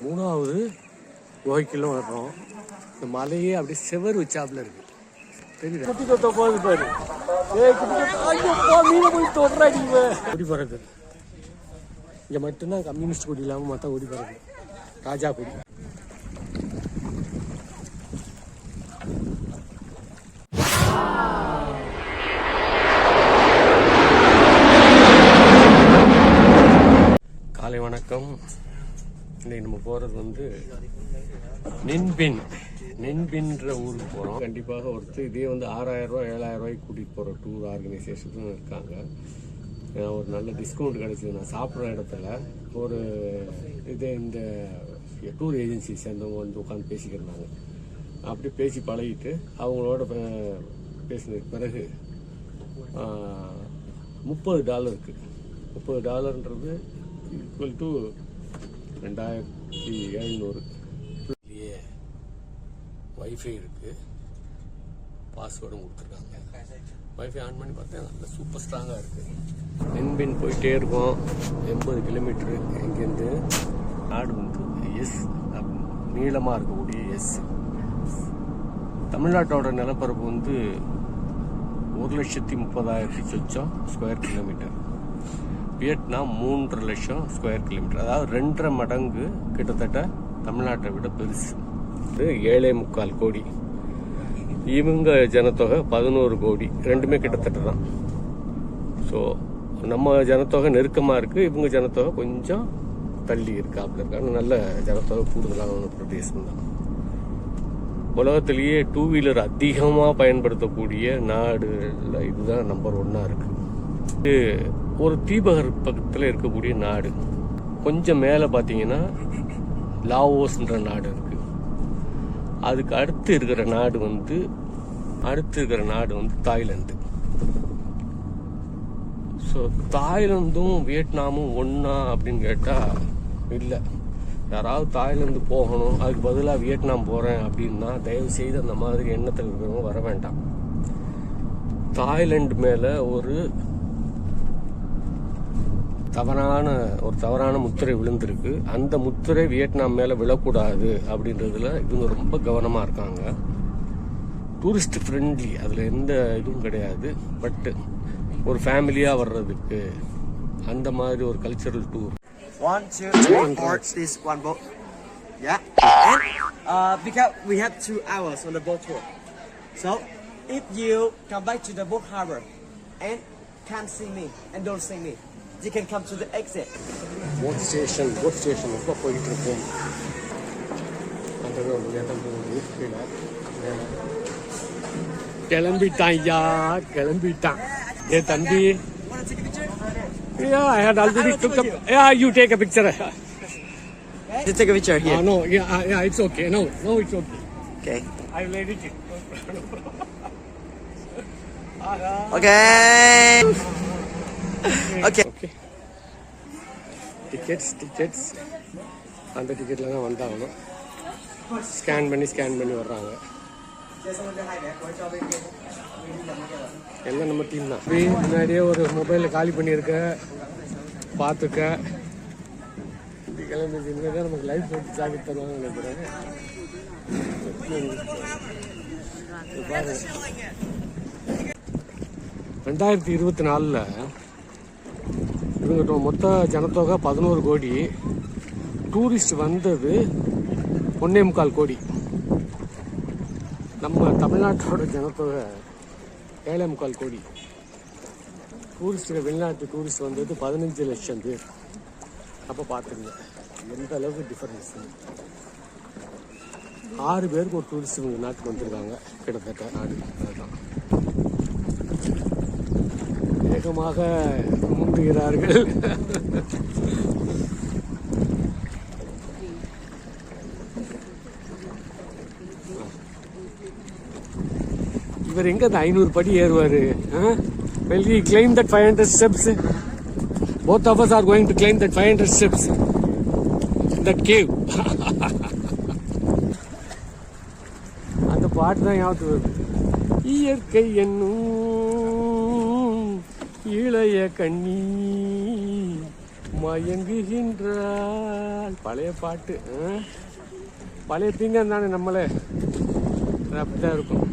மூணாவது குகைக்குள்ள வர்றோம். இந்த மலையே அப்படியே செவர் வச்சாப்புல இருக்கு. தெரியுது குட்டி தொத்த போகுது பாரு. கொடி பறக்குது. இங்கே மட்டும்தான் கம்யூனிஸ்ட் கொடி இல்லாமல் மற்ற கொடி பறக்குது. ராஜா கொடி. காலை வணக்கம். இன்னைக்கு நம்ம போகிறது வந்து நின்பின்ற ஊருக்கு போகிறோம். கண்டிப்பாக ஒருத்தர் இதே வந்து 6000 ரூபா 7000 ரூபாய்க்கு கூட்டிகிட்டு போகிற டூர் ஆர்கனைசேஷனும் இருக்காங்க. ஒரு நல்ல டிஸ்கவுண்ட் கிடைச்சிது. நான் சாப்பிட்ற இடத்துல ஒரு இந்த டூர் ஏஜென்சி சேர்ந்தவங்க வந்து உட்காந்து பேசிக்கிறாங்க. அப்படி பேசி பழகிட்டு அவங்களோட பேசினதுக்கு பிறகு $30 $30ன்றது ஈக்குவல் டு 2700. இல்லையே வைஃபை இருக்குது, பாஸ்வேர்டும் கொடுத்துருக்காங்க. வைஃபை ஆன் பண்ணி பார்த்தா நல்ல சூப்பர் ஸ்ட்ராங்காக இருக்குது. நின்பின் போயிட்டே இருக்கோம். 80 கிலோமீட்டரு. இங்கேருந்து நாடு வந்து எஸ் நீளமாக இருக்கக்கூடிய எஸ். தமிழ்நாட்டோட நிலப்பரப்பு வந்து 1,30,000 சொச்சம் ஸ்கொயர் கிலோமீட்டர். வியட்நாம் 3 லட்சம் ஸ்கொயர் கிலோமீட்டர். அதாவது 2.5 மடங்கு கிட்டத்தட்ட தமிழ்நாட்டை விட பெருசு. இது 7.25 கோடி. இவங்க ஜனத்தொகை 11 கோடி. ரெண்டுமே கிட்டத்தட்ட தான். ஸோ நம்ம ஜனத்தொகை நெருக்கமாக இருக்குது, இவங்க ஜனத்தொகை கொஞ்சம் தள்ளி இருக்காப்புல இருக்காங்க. நல்ல ஜனத்தொகை கூடுதலான பிரதேசம் தான். உலகத்திலேயே 2 வீலர் அதிகமாக பயன்படுத்தக்கூடிய நாடுல இதுதான் நம்பர் 1 இருக்குது. இது ஒரு தீபகற்பத்தில் இருக்கக்கூடிய நாடு. கொஞ்சம் மேலே பார்த்தீங்கன்னா லாவோஸ்ன்ற நாடு இருக்கு. அதுக்கு அடுத்து இருக்கிற நாடு வந்து தாய்லாந்து. ஸோ தாய்லாந்தும் வியட்நாமும் ஒன்றா அப்படின்னு கேட்டால் இல்லை. யாராவது தாய்லாந்து போகணும், அதுக்கு பதிலாக வியட்நாம் போகிறேன் அப்படின்னா தயவு செய்து அந்த மாதிரி எண்ணத்தில் இருக்கிறவங்க வர வேண்டாம். தாய்லாந்து மேலே ஒரு தவறான முத்திரை விழுந்திருக்கு. அந்த முத்திரை வியட்நாம் மேலே விழக்கூடாது அப்படின்றதுல இவங்க ரொம்ப கவனமாக இருக்காங்க. டூரிஸ்ட் ஃப்ரெண்ட்லி, அதில் எந்த இதுவும் கிடையாது. பட் ஒரு ஃபேமிலியாக வர்றதுக்கு அந்த மாதிரி ஒரு cultural tour. 1, 2, 3, 4. This one boat. Yeah. And because we have 2 hours on the boat tour, so if you come back to the boat harbor and can't see me and don't see me, you can come to the exit. Boat station இப்போ போயிட்டு இருக்கோம். அந்த கிளம்பிட்டான். ஏ தம்பி, yeah, I had already took up. Yeah, you take a picture. You take a picture here. No, yeah, it's okay. No, it's okay. Okay. I will edit it. Okay. Okay. Tickets அந்த டிக்கெட்டில் தான் வந்தாகணும். Scan பண்ணி வர்றாங்க. எல்லாம் நம்ம team தான். முன்னாடியே ஒரு மொபைலில் காலி பண்ணியிருக்க பார்த்துக்க. இப்படி கிளம்பி தான் நமக்கு லைஃப் போட்டு ஜாக்கெட் தருவாங்க நினைக்கிறேன். 2024 இவங்க மொத்த ஜனத்தொகை 11 கோடி. டூரிஸ்ட் வந்தது 1.25 கோடி. நம்ம தமிழ்நாட்டோட ஜனத்தொகை 7.25 கோடி. வெளிநாட்டு டூரிஸ்ட் வந்தது 15 லட்சம் பேர். அப்போ பார்த்துருங்க எந்த அளவுக்கு டிஃபரன்ஸ். 6 பேருக்கு ஒரு டூரிஸ்ட் இவங்க நாட்டுக்கு வந்திருக்காங்க கிட்டத்தட்ட. நாடு அதுதான் வேகமாக முந்துகிறார்கள். இவர் எங்க 500 படி ஏறுவாரு? Will he climb that 500 steps? Both of us are going to climb that 500 steps. That cave. அந்த பாட்டு தான் ஞாபகத்துக்கு வருது. இயற்கை என்னும் இளைய கண்ணி மயங்குகின்றாள். பழைய பாட்டு, பழைய திங்கம் தானே, நம்மளே அப்படிதான் இருக்கும்.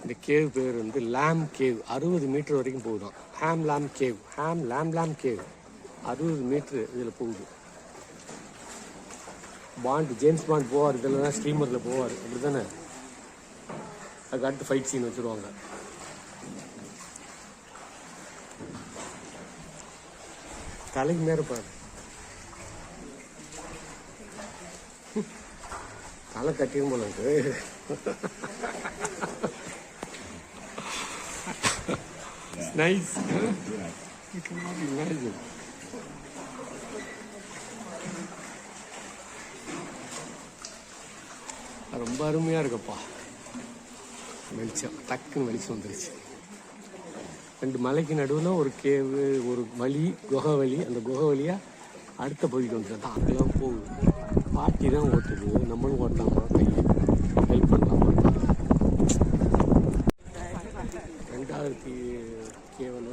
இந்த கேவ் பேர் வந்து லாம் கேவ். 60 மீட்டர் வரைக்கும் போகுதான். ஹாம் லாம் கேவ், ஹாம் லாம் கேவ். 60 மீட்ரு இதில் போகுது. ஜேம்ஸ் பாண்ட் போவார் இதில் தான், ஸ்டீமரில் போவார், அப்படி தானே. அதுக்கு அடுத்து ஃபைட் சீன் வச்சுருவாங்க. தலைக்கு மேலே பாரு, தலை கட்டிடும் போல இருக்கு. Nice. You cannot imagine. ரொம்ப அருமையா இருக்குப்பா. வெளிச்சம் டக்குன்னு வெளிச்சம் வந்துருச்சு. 2 மலைக்கு நடுவில் ஒரு கேவு, ஒரு வழி, குகை வழி. அந்த குகை வழியா அடுத்த பகுதிக்கு வந்துட்டு அங்கெல்லாம் போகுது. பாட்டி தான் ஓட்டுது, நம்மளும் ஓட்டலாமா, கையை ஹெல்ப் பண்ணலாமா. 2வது கேவல்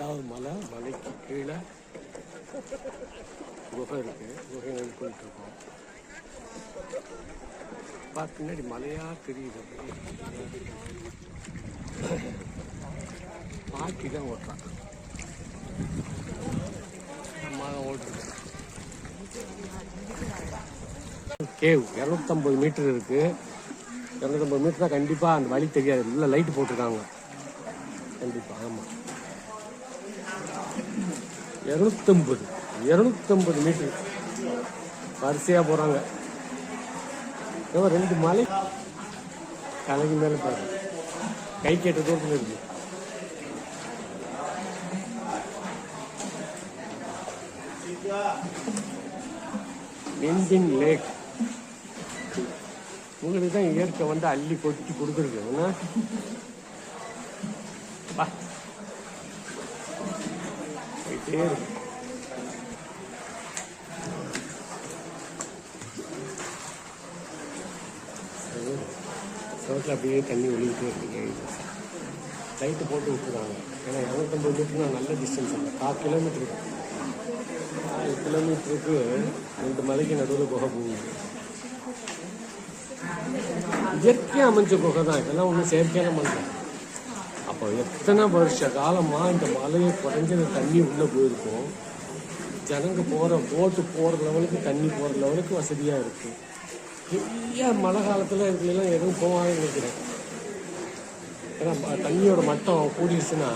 2வது மலைக்கு கீழே குகை இருக்கு. குகை போயிட்டு இருக்கோம். பின்னாடி மலையா தெரியுது. பாட்டி தான் ஓட்டுறான், அம்மா தான் ஓட்டுறது. கேவ் 250 மீட்டர் இருக்கு. 250 மீட்டர் தான் கண்டிப்பா. அந்த வழி தெரியாது, உள்ள லைட் போட்டிருக்காங்க கண்டிப்பா. ஆமா, 250 மீட்டர் வரிசையா போறாங்க. 2 மலை கலைக்கு மேல பாரு, கை கேட்ட தூரத்தில் இருக்கு. இந்தியன் லேக். உங்களுக்கு தான் இயற்கை வந்து அள்ளி கொட்டி கொடுத்துருக்கு. போயிட்டே இருக்கு. சோட்டில் அப்படியே தண்ணி ஒழிக்கிட்டே இருக்கு. லைட்டு போட்டு விட்டுருக்காங்க. ஏன்னா 250 மீட்டர்னா நல்ல டிஸ்டன்ஸ் இல்லை. 4 கிலோமீட்டருக்கு 4 கிலோமீட்டருக்கு 2 மலைக்கு நடுவில் குகை போகுது. இயற்கையாக அமைஞ்ச குகை தான் இதெல்லாம், ஒன்றும் செயற்கையான மலை. அப்போ எத்தனை வருஷ காலமாக இந்த மலையை குறைஞ்சது தண்ணி உள்ளே போயிருக்கும். ஜனங்க போட்டு போகிற லெவலுக்கு, தண்ணி போகிற லெவலுக்கு வசதியாக இருக்குது. பெரிய மழை காலத்தில் இதுலாம் எதுவும் போவான்னு நினைக்கிறேன். ஏன்னா தண்ணியோட மட்டம் கூடிடுச்சுன்னா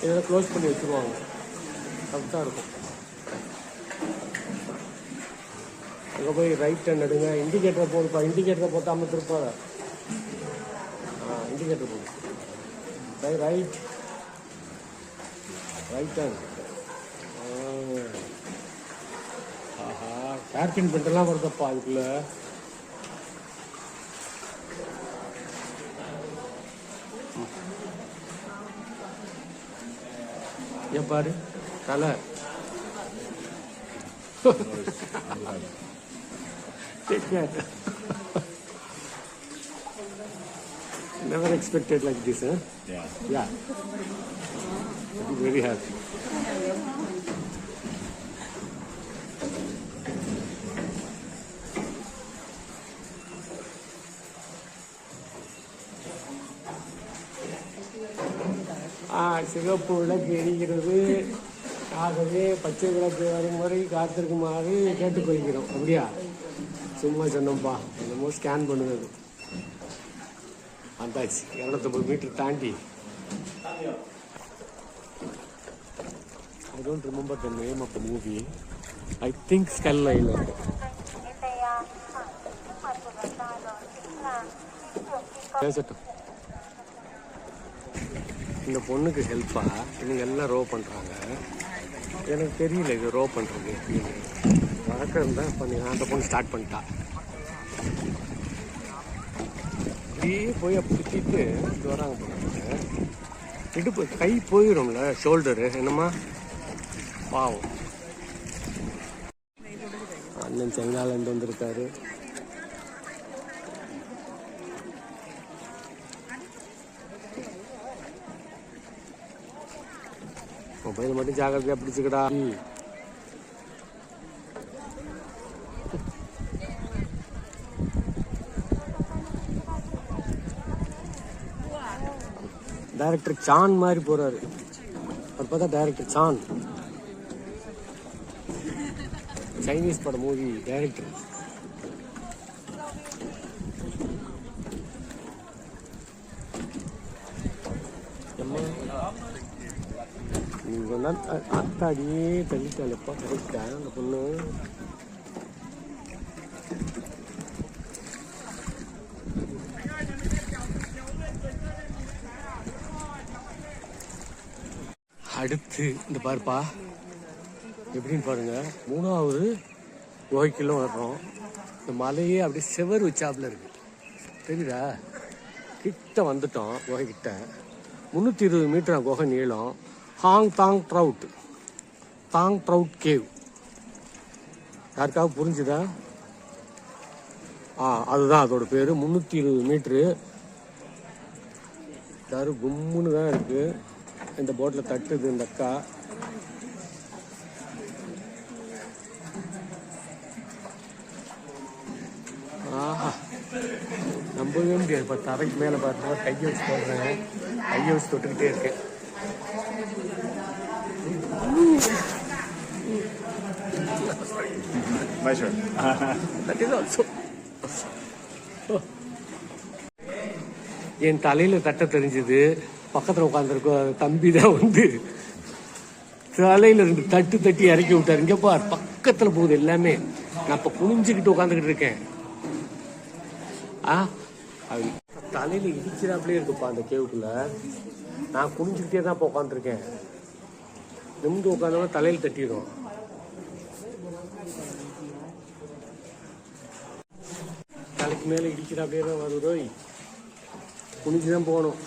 இதெல்லாம் க்ளோஸ் பண்ணி வச்சுருவாங்க. அப்படித்தான் இருக்கும். அங்கே போய் ரைட் டர்ன் எடுங்க. இண்டிகேட்டரை போடுப்பா. இண்டிகேட்டரை போட்டாமல் திருப்பாத. இண்டிகேட்டர் போடு. Right turn. ஆஹா, ஹேர்பின் பெண்டெல்லாம் வருதப்பா அதுக்குள்ள. ஏன் பாரு தலை. Take care. Never expected like this, huh? Yeah. I'm very happy. சிவப்பு விளக்கு எரிகிறது. ஆகவே பச்சை விளக்கு வரும் வரை காத்திருக்குமாறு கேட்டுக்கொள்கிறோம். அப்படியா? சும்மா சொன்னோம்ப்பா. என்னமோ ஸ்கேன் பண்ணுறது. வந்தாச்சு 250 மீட்டர் தாண்டி. I don't remember the name of the movie. I think Skull Island. பேசட்டும். இந்த பொண்ணுக்கு ஹெல்ப்பாக இவங்க எல்லாம் ரோ பண்ணுறாங்க. எனக்கு தெரியல இது ரோ பண்ணுறது. வழக்கம் தான் பண்ணி அந்த பொண்ணு ஸ்டார்ட் பண்ணிட்டா. அப்படியே போய் பிடிச்சிட்டு இது வராங்க போனாங்க. இடுப்பு கை போயிடும்ல, ஷோல்டரு. என்னம்மா பாவம். அண்ணன் செங்காலண்டு வந்திருக்காரு. மொபைல் மட்டும் ஜாக்கிரதையாக பிடிச்சிக்கடா. டைரக்டர் சான் மாதிரி போறாரு. அவர் பார்த்தா டைரக்டர் சான், சைனீஸ் பட மூவி டைரக்டர். நீங்க அத்தாடியே தள்ளிட்டாலப்பா. கரெக்டா அந்த பொண்ணு? அடுத்து இந்த பாருப்பா எப்படின்னு பாருங்க. 3வது குகைக்குள்ள வர்றோம். இந்த மலையே அப்படியே செவர் வச்சாப்புல இருக்கு, தெரியுதா? கிட்ட வந்துட்டோம் குகைக்கிட்ட. 320 மீட்டர் குகை நீளம். தாங் ட்ரவுட் கேவ். யாருக்காவது புரிஞ்சுதா? அதுதான் அதோட பேரு. 320 மீட்டரு. யாரும் கும்முன்னு தான் இருக்கு. இந்த போட்டில் தட்டுது இந்த அக்கா. நம்பவே முடியாது. இப்போ தரைக்கு மேலே பார்த்தா கையை வச்சு போடுறேன். கையை வச்சு தொட்டுக்கிட்டே இருக்கேன். என் தலையில தட்ட தெரிஞ்சது. பக்கத்தில் உட்காந்துருக்க தம்பி தான் வந்து தலையில 2 தட்டி இறக்கி விட்டாரு. இங்க பார், பக்கத்துல போகுது எல்லாமே. நான் இப்ப குனிஞ்சுக்கிட்டு உட்காந்துக்கிட்டு இருக்கேன். தலையில இடிக்கிறாப்லே இருக்குப்பா அந்த கேவுக்குள்ள. நான் குனிஞ்சுக்கிட்டே தான் இப்போ உட்காந்துருக்கேன். நிமிந்து உட்காந்தோம்னா தலையில தட்டிடும். தலைக்கு மேல இடிக்கிறாப்லே தான் வருதோ. குனிஞ்சுதான் போகணும்.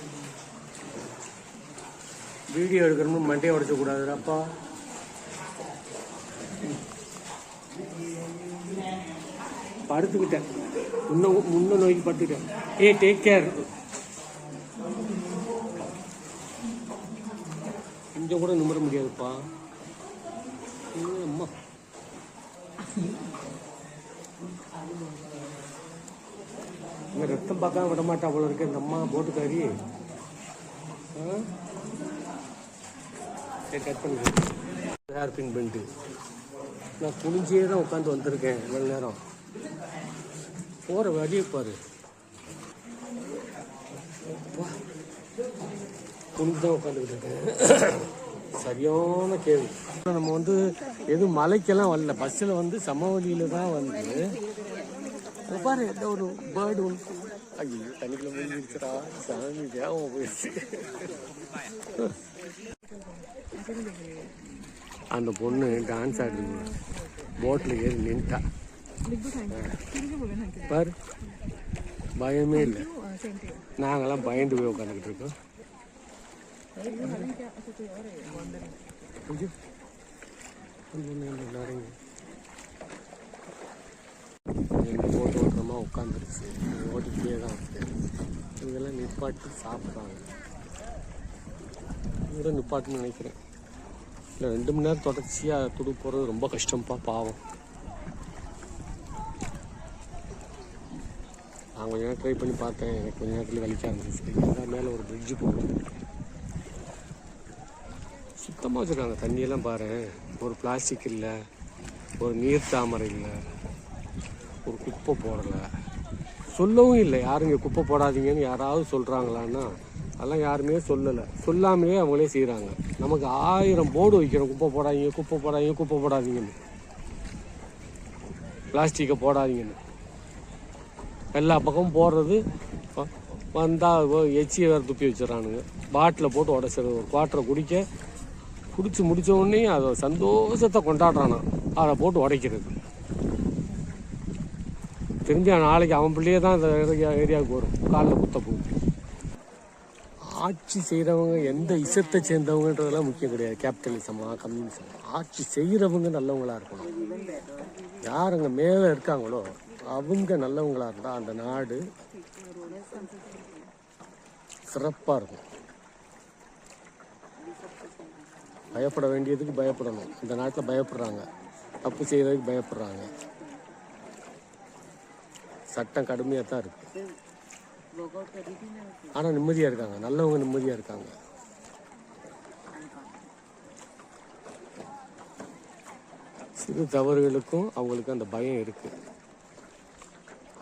வீடியோ எடுக்கணும்னு மண்டையை உடைச்ச கூடாதுப்பா. படுத்துக்கிட்டேன், முன்ன நோக்கி படுத்துக்கிட்டேன். Take care. கொஞ்சம் கூட நிமிர முடியாதுப்பா. அம்மா இங்க ரத்தம் பார்க்காம விட மாட்டா போல இருக்கு இந்த அம்மா போட்டுக்காரி. கட் பண்ணிக்கிறேன். ஹேர் பின் பண்ணிட்டு நான் குனிஞ்சே தான் உட்காந்து வந்திருக்கேன் இவ்வளோ நேரம். போகிற வழியை பாரு. குனிஞ்சு தான் உட்காந்துக்கிட்டு இருக்கேன். சரியான கேள்வி. நம்ம வந்து எதுவும் மலைக்கெல்லாம் வரல. பஸ்ஸில் வந்து சமவெளியில் தான் வந்து பாரு எந்த ஒரு பேர்டு ஒன்று. ஐயோ தண்ணிக்குள்ள முடிஞ்சிருச்சுடா சாமி, தேவம் போயிடுச்சு. அந்த பொண்ணு டான்ஸ் ஆடுது. போட்டில் ஏறி நின்ட்டா பாரு. பயமே இல்லை. நாங்கெல்லாம் பயந்து போய் உட்காந்துக்கிட்டு இருக்கோம். எங்க போட்டு ஓட்டுறமா உட்காந்துருச்சு. ஓட்டிக்கிட்டே தான் இருக்கு. இதெல்லாம் நிப்பாட்டி சாப்பிட்றாங்க. இதோட நிப்பாட்டுன்னு நினைக்கிறேன். இல்லை 2 மணி நேரம் தொடர்ச்சியாக துடு போகிறது ரொம்ப கஷ்டம்ப்பா, பாவம். நான் கொஞ்ச நேரம் ட்ரை பண்ணி பார்த்தேன். எனக்கு கொஞ்ச நேரத்தில் வலிக்க ஆரம்பிச்சு. எல்லாம் மேலே ஒரு பிரிட்ஜு போகும். சுத்தமாக வச்சுருக்காங்க. தண்ணியெல்லாம் பாரு. ஒரு பிளாஸ்டிக் இல்லை, ஒரு நீர் தாமரை இல்லை, ஒரு குப்பை போடலை. சொல்லவும் இல்லை யாரும் இங்கே குப்பை போடாதீங்கன்னு. யாராவது சொல்கிறாங்களான்னா அதெல்லாம் யாருமே சொல்லலை. சொல்லாமலே அவங்களே செய்கிறாங்க. நமக்கு 1000 போர்டு வைக்கிறோம், குப்பை போடாதீங்க, குப்பை போடாதீங்க, குப்பை போடாதீங்கன்னு, பிளாஸ்டிக்கை போடாதீங்கன்னு. எல்லா பக்கமும் போடுறது. வந்தால் எச்சியை வேறு துப்பி வச்சிடறானுங்க. பாட்டில் போட்டு உடச்சிடுறது. ஒரு குவாட்டரை குடிச்சு முடித்த உடனே அதை சந்தோஷத்தை கொண்டாடுறானா, அதை போட்டு உடைக்கிறது. தெரிஞ்சா நாளைக்கு அவன் பிள்ளையே தான் இந்த ஏரியாவுக்கு வரும், காலில் குத்த போகும். ஆட்சி செய்கிறவங்க எந்த இசத்தை சேர்ந்தவங்கன்றதெல்லாம் முக்கியம் கிடையாது. கேபிட்டலிசமா கம்யூனிசமா, ஆட்சி செய்கிறவங்க நல்லவங்களா இருக்கணும். யார் அங்கே மேலே இருக்காங்களோ அவங்க நல்லவங்களா இருந்தால் அந்த நாடு சிறப்பாக இருக்கும். பயப்பட வேண்டியதுக்கு பயப்படணும். இந்த நாட்டில் பயப்படுறாங்க, தப்பு செய்கிறதுக்கு பயப்படுறாங்க. சட்டம் கடுமையாக தான் இருக்குது. ஆனால் நிம்மதியாக இருக்காங்க, நல்லவங்க நிம்மதியாக இருக்காங்க. சிறு தவறுகளுக்கும் அவங்களுக்கு அந்த பயம் இருக்குது.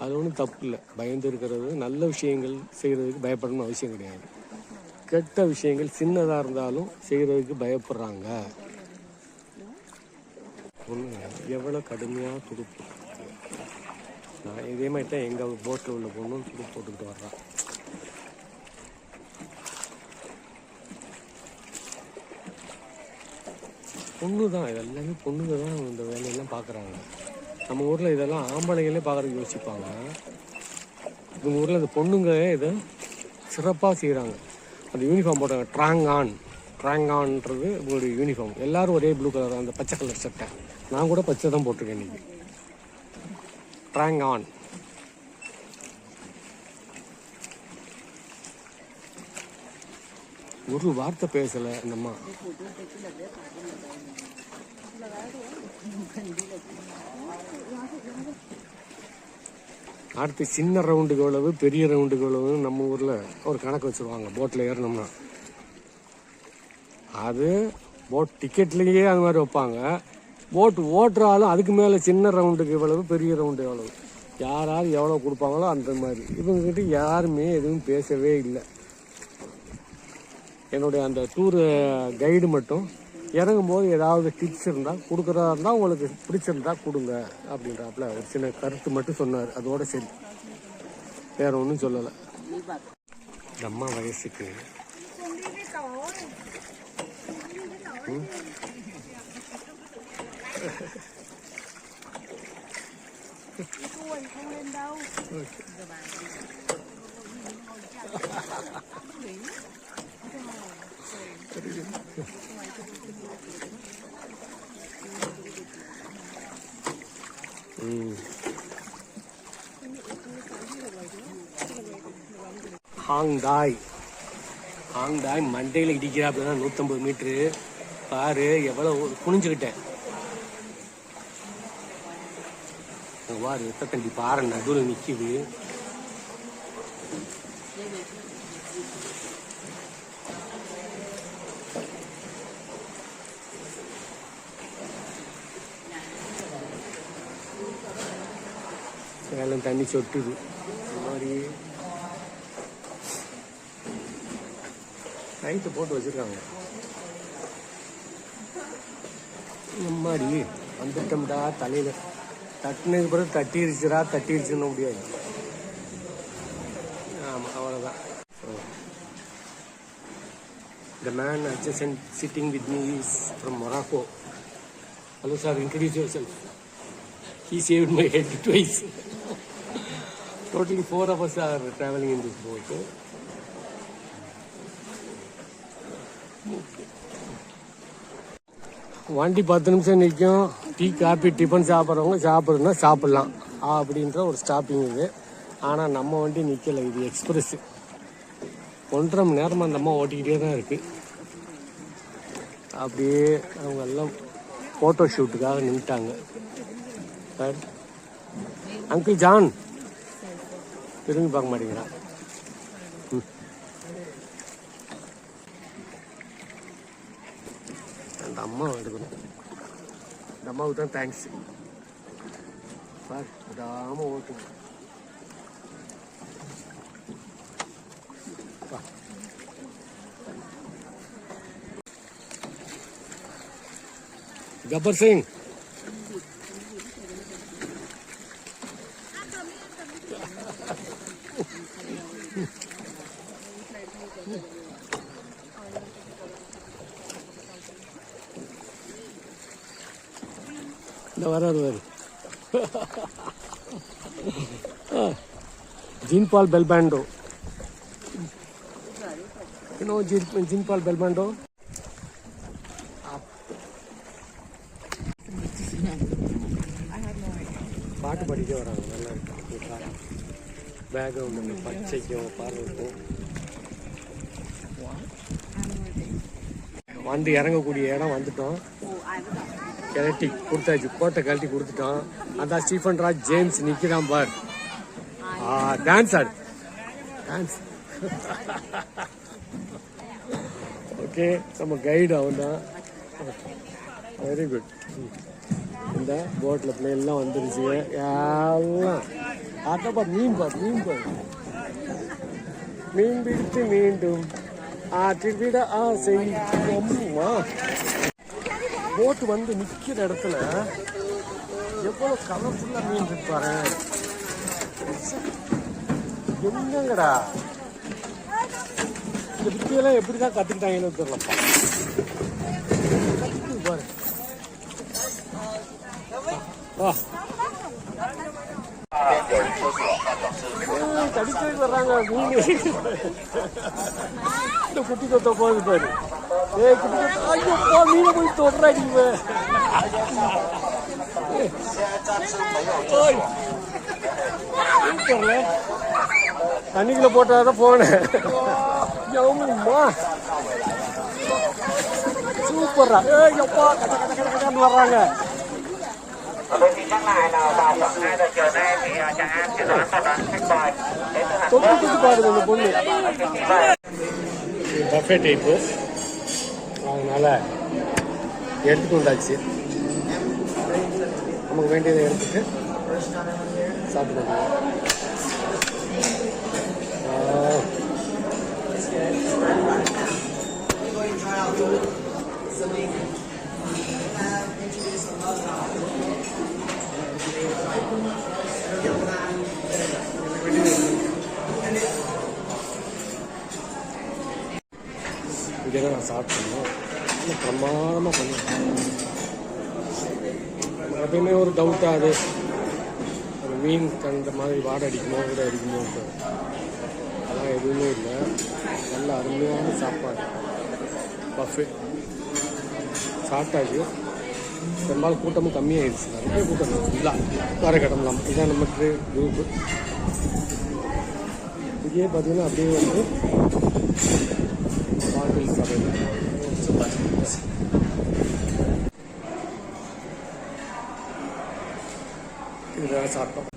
அது ஒன்றும் தப்பு இல்லை. பயந்து இருக்கிறது, நல்ல விஷயங்கள் செய்கிறதுக்கு பயப்படணும்னு அவசியம் கிடையாது. கெட்ட விஷயங்கள் சின்னதாக இருந்தாலும் செய்கிறதுக்கு பயப்படுறாங்க. பொண்ணு எவ்வளோ கடுமையாக துடுப்பு. நான் இதே மாதிரி தான் எங்கள் போட்டில் உள்ள பொண்ணும் துடுப்பு போட்டுக்கிட்டு வர்றான். பொண்ணு தான், இது எல்லாமே பொண்ணுங்க தான் இந்த வேலையெல்லாம் பார்க்குறாங்க. நம்ம ஊரில் இதெல்லாம் ஆம்பளைங்களே பார்க்குறதுக்கு யோசிப்பாங்க. இவங்க ஊரில் இந்த பொண்ணுங்க இதை சிறப்பாக செய்கிறாங்க. அந்த யூனிஃபார்ம் போட்டாங்க, ட்ராங்கான்றது இவங்களுடைய யூனிஃபார்ம். எல்லோரும் ஒரே ப்ளூ கலர், அந்த பச்சை கலர் சட்டை. நான் கூட பச்சை தான் போட்டிருக்கேன் இன்றைக்கி. ட்ராங்கான். ஒரு வார்த்தை பேசலை அந்த அம்மா. அடுத்து சின்ன ரவுண்டுக்கு எவ்வளவு, பெரிய ரவுண்டுக்கு எவ்வளவு நம்ம ஊரில் ஒரு கணக்கு வச்சுருவாங்க. போட்டில் ஏறினோம்னா அது போட் டிக்கெட்லேயே அது மாதிரி வைப்பாங்க. போட்டு ஓட்டுறாலும் அதுக்கு மேலே சின்ன ரவுண்டுக்கு எவ்வளவு, பெரிய ரவுண்டு எவ்வளவு, யாராவது எவ்வளோ கொடுப்பாங்களோ அந்த மாதிரி. இவங்ககிட்ட யாருமே எதுவும் பேசவே இல்லை. என்னுடைய அந்த டூரு கைடு மட்டும் இறங்கும்போது ஏதாவது டிப்ஸ் இருந்தால் கொடுக்குறதா இருந்தால் உங்களுக்கு பிடிச்சிருந்தா கொடுங்க அப்படின்றாப்புல ஒரு சின்ன கருத்து மட்டும் சொன்னார். அதோட சரி, வேற ஒன்றும் சொல்லலை. இந்த அம்மா வயசுக்கு ஹாங்டாய் மண்டையில் இடிக்கிறாப்புல 150 மீட்ரு. பாரு எவ்வளோ குனிஞ்சுக்கிட்டேன். வாரு தண்டி பாறை நடுவில் நிற்கிது. எல்லாம் தண்ணி சொட்டுது. இந்த மாதிரி லைட்டு போட்டு வச்சுருக்காங்க. இந்த மாதிரி வந்துட்டோம்டா, தலையில் தட்டினதுக்கு பிறகு தட்டிருச்சுன்னு முடியாது. ஆமாம், அவ்வளோதான். The man adjacent sitting with me is from Morocco. Hello sir, introduce yourself. He saved my head twice. Totally 4 of us are traveling in this boat. வண்டி 10 நிமிஷம் நிற்கும். டீ காபி டிஃபன் சாப்பிட்றவங்க சாப்பிட்லாம் அப்படின்ற ஒரு ஸ்டாப்பிங் இது. ஆனால் நம்ம வண்டி நிற்கலை. இது எக்ஸ்பிரஸ். 1.5 மணி நேரமாக அந்த அம்மா ஓட்டிக்கிட்டே தான் இருக்குது. அப்படியே அவங்க எல்லாம் ஃபோட்டோ ஷூட்டுக்காக நின்றுட்டாங்க. சார், அங்கிள் ஜான் திரும்பி பார்க்க மாட்டேங்கிறான். அந்த அம்மா எடுக்கணும். இந்த அம்மாவுக்கு தான் தேங்க்ஸ். சார் விடாமல் ஓட்டுங்க. Gabbar Singh Jean Paul Belmondo. You know Jean Paul Belmondo? பாட்டு படிக்க வராங்க. நல்லா இருக்கு. பேக்ரவுண்ட் பச்சைக்கும் பார்வைக்கும் வந்து இறங்கக்கூடிய இடம் வந்துட்டோம். கழட்டி கொடுத்தாச்சு, கோட்டை கழட்டி கொடுத்துட்டோம். அதான் ஸ்டீஃபன் ராஜ் ஜேம்ஸ் நிற்கிறான் பார். டான்ஸ் ஆடு, டான்ஸ். ஓகே, நம்ம கைடு அவன் தான். Very good. இந்த போட்டில் பிள்ளைலாம் வந்துருச்சு எல்லாம். பார்த்தப்பா மீன் பிடித்து மீண்டும் ஆற்றில் விட ஆசை. அம்மா போட்டு வந்து நிற்கிற இடத்துல எவ்வளோ கலர்ஃபுல்லாக மீன் இருப்பாரு. என்னங்கடா இந்த வித்தியெல்லாம் எப்படி தான் கற்றுக்கிட்டாங்கன்னு தெரியலப்பா. பாரு வா, கடிச்சு வர்றாங்க மீன். இந்த குட்டி கொத்த போகுது பாரு. குட்டி கொத்த, ஐயோ மீனை போய் தொடுறாடிங்க. தண்ணிக்குள்ள போட்டாதான் போனேன். சூப்பர்ரா. எப்பா கட்ட கட்ட கட்ட கட்டன்னு வர்றாங்க. தொட்டு பாருங்க அந்த பொண்ணு. பஃபே டைப்பு, அதனால எடுத்துட்டு வந்தாச்சு. நமக்கு வேண்டியதை எடுத்துட்டு சாப்பிட்டு இங்கே தான் நான் சாப்பிட்டேன். பிரமாதமாக பண்ணுவேன். எப்பயுமே ஒரு டவுட்டாக அது மீன் கண்ட மாதிரி வாடை அடிக்குமோ கூட அடிக்குமோன்ட்டு. அதெல்லாம் எதுவுமே இல்லை. நல்ல அருமையான சாப்பாடு. பஃபே சாப்பிட்டாச்சு. பெரும்பாலும் கூட்டமும் கம்மியாகிடுச்சு. நிறைய கூட்டம் இல்லை, வர கிடம்பலாம். இதுதான் நமக்கு குரூப்பு. இதே பார்த்தீங்கன்னா அப்படியே வந்து பாட்டில் சமையல். இதுதான் சாப்பிட்டோம்.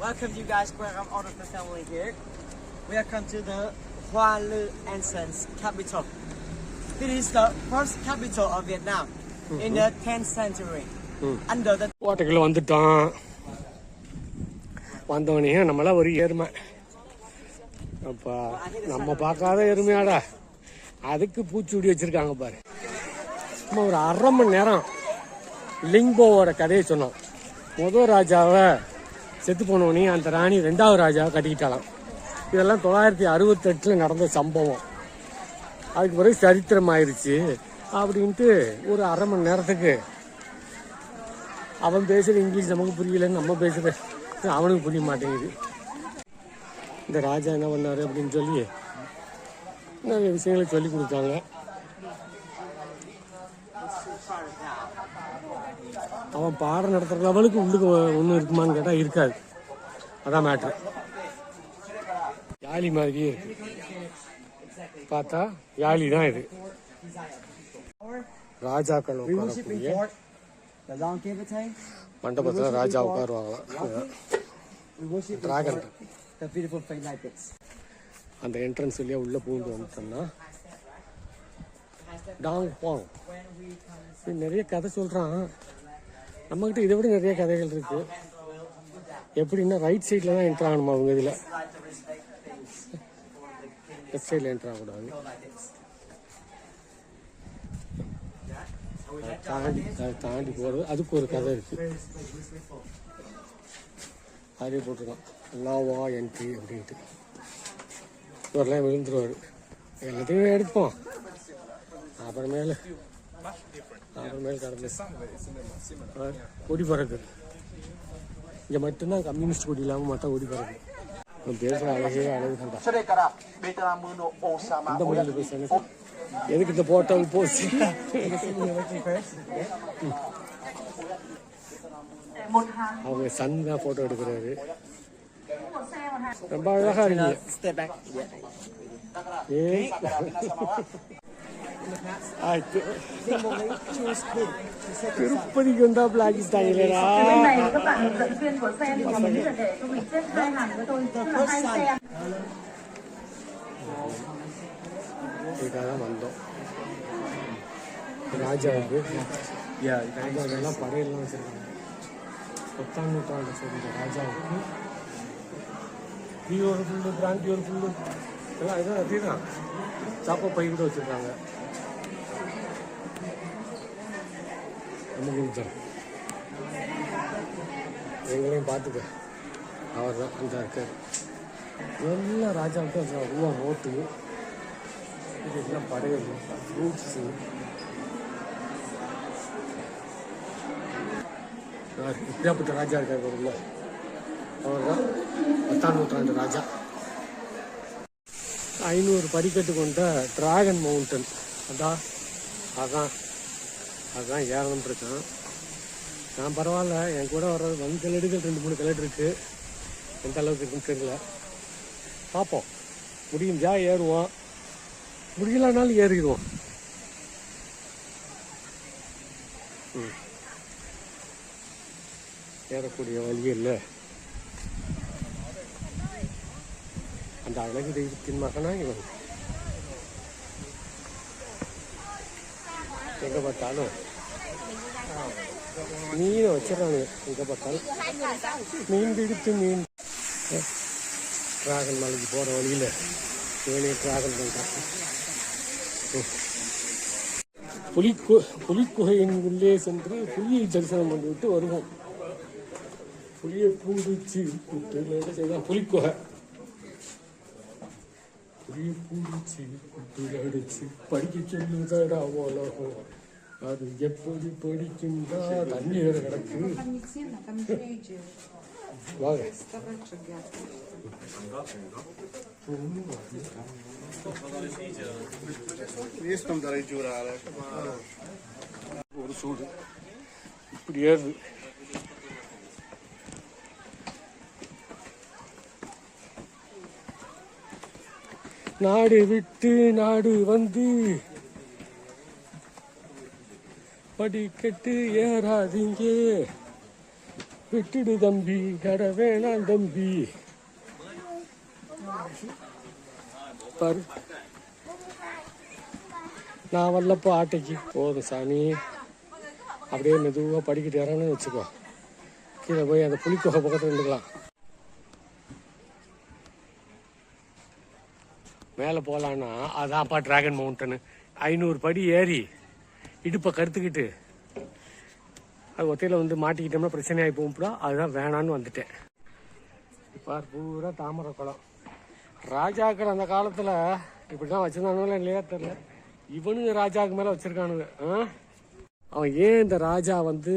Welcome you guys, welcome all of the family here. Welcome to the Hoa Lư Ancients capital. This is the first capital of Vietnam in the 10th century. Under the கோட்டைக்குள்ள வந்துட்டோம். வந்தவனே நம்மளாம் ஒரு எருமை. அப்பா நம்ம பார்க்காத எருமையாடா, அதுக்கு பூச்சூடி வச்சிருக்காங்க பாரு. நம்ம ஒரு அரை மணி நேரம் லிம்போவோட கதையை சொன்னோம். முதல் ராஜாவை செத்து போனவனே அந்த ராணி ரெண்டாவது ராஜாவை கட்டிக்கிட்டாலாம். இதெல்லாம் 968 நடந்த சம்பவம். அதுக்கு பிறகு சரித்திரம் ஆயிடுச்சு அப்படின்ட்டு ஒரு அரை மணி நேரத்துக்கு அவன் பேசுகிற இங்கிலீஷ் நமக்கு புரியலன்னு நம்ம பேசுகிற அவனுக்கு புரிய மாட்டேங்குது. இந்த ராஜா என்ன பண்ணாரு அப்படின்னு சொல்லி நிறைய விஷயங்களை சொல்லி கொடுத்தாங்க. அவன் பாடம் நடத்துற லெவலுக்கு உள்ளுக்கு ஒன்றும் இருக்குமான்னு கேட்டால் இருக்காது. அதான் மேட்ரு. யாழி மாதிரியே இருக்கு. பார்த்தா யாழி தான் இது. ராஜாக்கள் உட்காரக்கூடிய மண்டபத்தில் ராஜா உட்காருவாங்களாம். டிராகன் அந்த என்ட்ரன்ஸ் வழியா உள்ள பூந்து வந்துட்டோம்னா டாங் பாங். நிறைய கதை சொல்றான். நம்மகிட்ட இதை விட நிறைய கதைகள் இருக்கு. எப்படின்னா ரைட் சைட்ல தான் என்ட்ரு ஆகணுமா அவங்க இதுல, லெஃப்ட் சைட்ல என்ட்ரு ஆகக்கூடாது. தாண்டி போறது அதுக்கு ஒரு கதை இருக்கு. அதே போட்டிருக்கான் லாவா என்ட்ரி அப்படின்ட்டு. இவரெல்லாம் விழுந்துருவாரு. எல்லாத்தையும் எடுப்போம். அப்புறமேல கடந்து கொடி பறக்கு. இங்க மட்டும்தான் கம்யூனிஸ்ட் கொடி இல்லாம மற்ற கொடி பறக்கு. பேசுற அழகே அழகுதான். இந்த மொழியில பேசுறாங்க. எதுக்கு இந்த போட்டோ போச்சு? அவங்க சன் தான் போட்டோ எடுக்கிறாரு. ரொம்ப அழகா இருக்கு. in the past. ஆச்சு This morning, choose queen to set the sun. திருப்பதிக்கு வந்தா பிளாக்கிட்டாங்களேடா. bên này các bạn hướng dẫn viên của xe thì mình nghĩ là để cho mình xếp hai hàng với tôi, tức là hai xe. இதுக்காக தான் வந்தோம். ராஜாவுக்கு ராஜாவெல்லாம் படையெல்லாம் வச்சிருக்காங்க. 10ஆம் நூற்றாண்டு சேர்ந்த ராஜாவுக்கு டீ ஒரு ஃபுல்லு, பிராண்டி ஒரு ஃபுல்லு, எல்லாம் இதான் அதே தான். சாப்பா பை கூட வச்சுருக்காங்க. நம்ம கொடுத்தோம். எங்களையும் பார்த்துக்க. அவர் தான் அந்த இருக்கார். எல்லாம் ராஜாவுக்கு ரூபா நோட்டு, இதெல்லாம் படையல், ஃப்ரூட்ஸு. இப்படியாப்பட்ட ராஜா இருக்கார் உள்ள. அவர் தான் 10ஆம் நூற்றாண்டு ராஜா. 500 படிக்கட்டு கொண்ட டிராகன் மவுண்டன். அதான் ஏறணும்னு இருக்கான். நான் பரவாயில்ல, என் கூட வர்றது 1 கிலோமீட்டர் 2-3 கிலோமீட்டர் இருக்குது. எந்த அளவுக்கு இருக்குன்னு தெரியல. பார்ப்போம். முடிஞ்சா ஏறுவோம், முடியலனாலும் ஏறிடுவோம். ஏறக்கூடிய வழி இல்லை. அந்த அழகு தெய்வத்தின் மகனா இவன். எங்க பார்த்தாலும் மீனை வச்சிடறாங்க. எங்க பார்த்தாலும் மீன் பிடித்து மீன். டிராகன் மலைக்கு போற வழியில இவனே டிராகன் பண்றான். புலிக்குகையின் உள்ளே சென்று புலியை தரிசனம் பண்ணிவிட்டு வருவோம். புலியை பூண்டிச்சு செய்தான் புலிக்குகை. புலியை பூண்டிச்சு அடிச்சு படிக்க சொல்லுதடா உலகம். அது எப்படி படிக்குண்டா தண்ணி வேற கிடக்கு. வாங்க. ஒரு சூடு இப்படி ஏறுது. நாடு விட்டு நாடு வந்து படிக்கட்டு ஏறாதீங்க, விட்டுடு தம்பி, நட வேணாம் தம்பி. பாரு, நான் வரலப்போ ஆட்டைக்கு போதும் சாமி. அப்படியே மெதுவாக படிக்கிட்டு இறங்கணும்னு வச்சுக்கோ. கீழே போய் அந்த புலிக்குகை பக்கத்தில் இருந்துக்கலாம். மேலே போகலான்னா அதான்ப்பா டிராகன் மவுண்டனு. 500 படி ஏறி இடுப்பை கருத்துக்கிட்டு அது ஒத்தையில் வந்து மாட்டிக்கிட்டோம்னா பிரச்சனையாகி போகும்ப்பா. அதுதான் வேணான்னு வந்துட்டேன். இப்போ பூரா தாமரை குளம். ராஜாக்கள் அந்த காலத்தில் இப்படி தான் வச்சுருந்தானுங்களா இல்லையா தெரில. இவனுங்க ராஜாவுக்கு மேலே வச்சுருக்கானுங்க. அவன் ஏன் இந்த ராஜா வந்து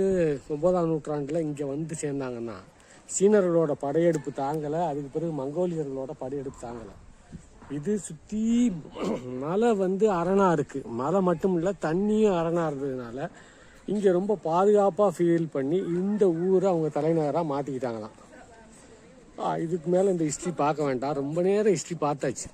9ஆம் நூற்றாண்டில் இங்கே வந்து சேர்ந்தாங்கன்னா, சீனர்களோட படையெடுப்பு தாங்கலை. அதுக்கு பிறகு மங்கோலியர்களோட படையெடுப்பு தாங்கலை. இது சுற்றி மலை வந்து அரணா இருக்குது. மலை மட்டும் இல்லை, தண்ணியும் அரணா இருந்ததுனால இங்கே ரொம்ப பாதுகாப்பாக ஃபீல் பண்ணி இந்த ஊரை அவங்க தலைநகராக மாற்றிக்கிட்டாங்களாம். இதுக்கு மேலே இந்த ஹிஸ்ட்ரி பார்க்க வேண்டாம். ரொம்ப நேரம் ஹிஸ்ட்ரி பார்த்தாச்சு.